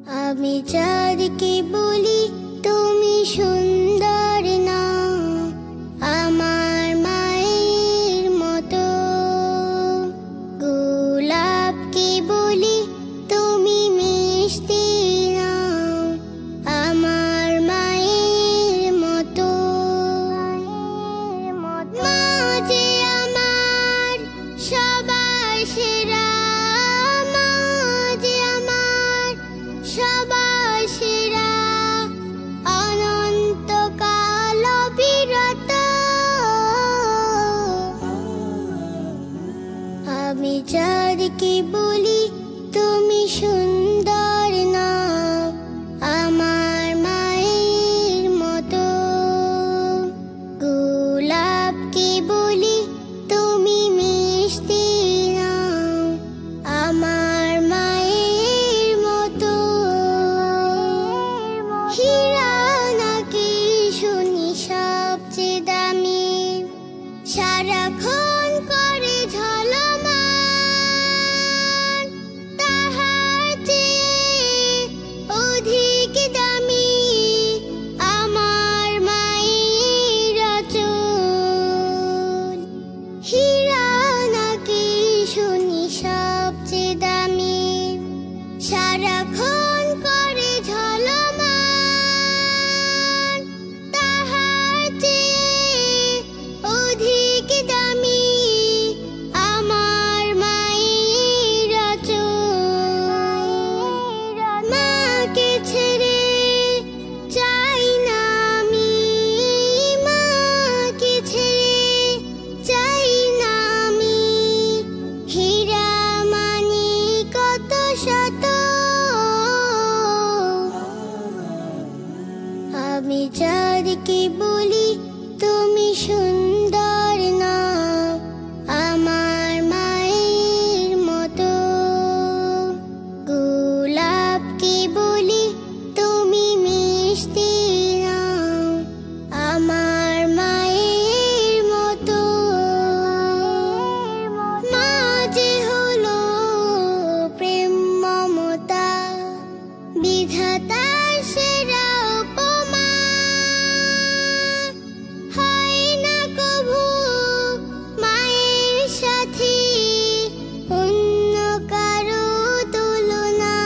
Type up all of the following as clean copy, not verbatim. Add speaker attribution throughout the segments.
Speaker 1: আমি চাঁদকে বলি তুমি সুন্দর না, আমার মায়ের মতো। গোলাপকে বলি তুমি মিষ্টি না, আমার মায়ের মতো। মা যে আমার সবার সেরা, মা যে আমার সবার সেরা, অনন্তকাল অবিরত। আমি চাঁদকে বলি তুমি সুন্দর না, আমার মায়ের মতো। গোলাপকে বলি তুমি মিষ্টি না, আমার মায়ের মতো। হীরা নাকি শুনি সবচেয়ে দামি, সারাক্ষণ করে ঝলমান, তাহার চেয়ে অধিক দামি আমার মায়ের আঁচল। হীরা নাকি শুনি সবচেয়ে দামি, সারাক্ষণ করে ঝলমান, তাহার চেয়ে অধিক দামি আমার মায়ের আঁচল। মাকে ছেড়ে চাই না আমি, মাকে ছেড়ে চাই না আমি। হীরা মানি কত শত, আমি চাঁদকে বলি তুমি সুন্দর না, আমার মায়ের মতো। গোলাপকে বলি তুমি মিষ্টি না, আমার মায়ের মতো। মা যে হলো প্রেম মমতা, বিধাতার সেরা উপমা। হয় না কভু মায়ের সাথে অন্য কারো তুলনা।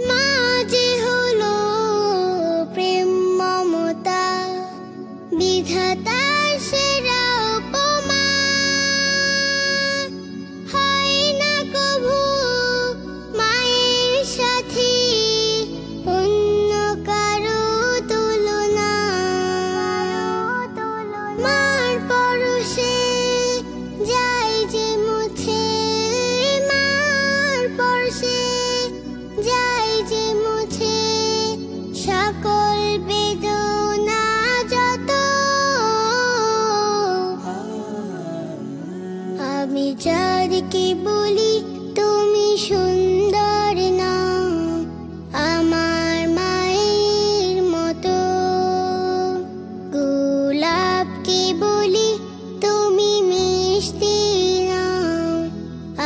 Speaker 1: মা যে হলো প্রেম মমতা, বিধাতার সেরা উপমা। হয় না কভু মায়ের সাথে অন্য কারো তুলনা। মার পরশে যায় যে মুছে, মার পরশে যায় যে মুছে সকল বেদনা যত। আমি চাঁদকে বলি তুমি সুন্দর না, আমার মায়ের মতো। গোলাপকে বলি তুমি মিষ্টি না,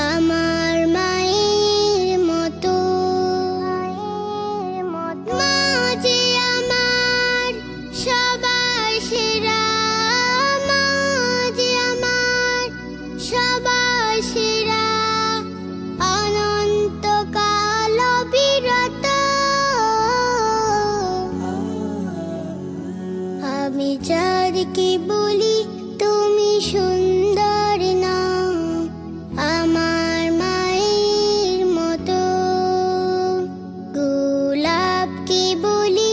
Speaker 1: আমার মায়ের মতো। মা যে আমার সবার সেরা, মা যে আমার সবার সেরা, অনন্তকাল অবিরত। আমি চাঁদকে বলি তুমি সুন্দর না, আমার মায়ের মতো। গোলাপকে বলি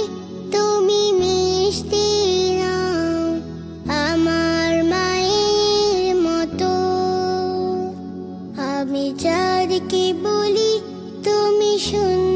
Speaker 1: তুমি মিষ্টি না, আমার মায়ের মতো। আমি চাঁদকে বলি তুমি সুন্দর।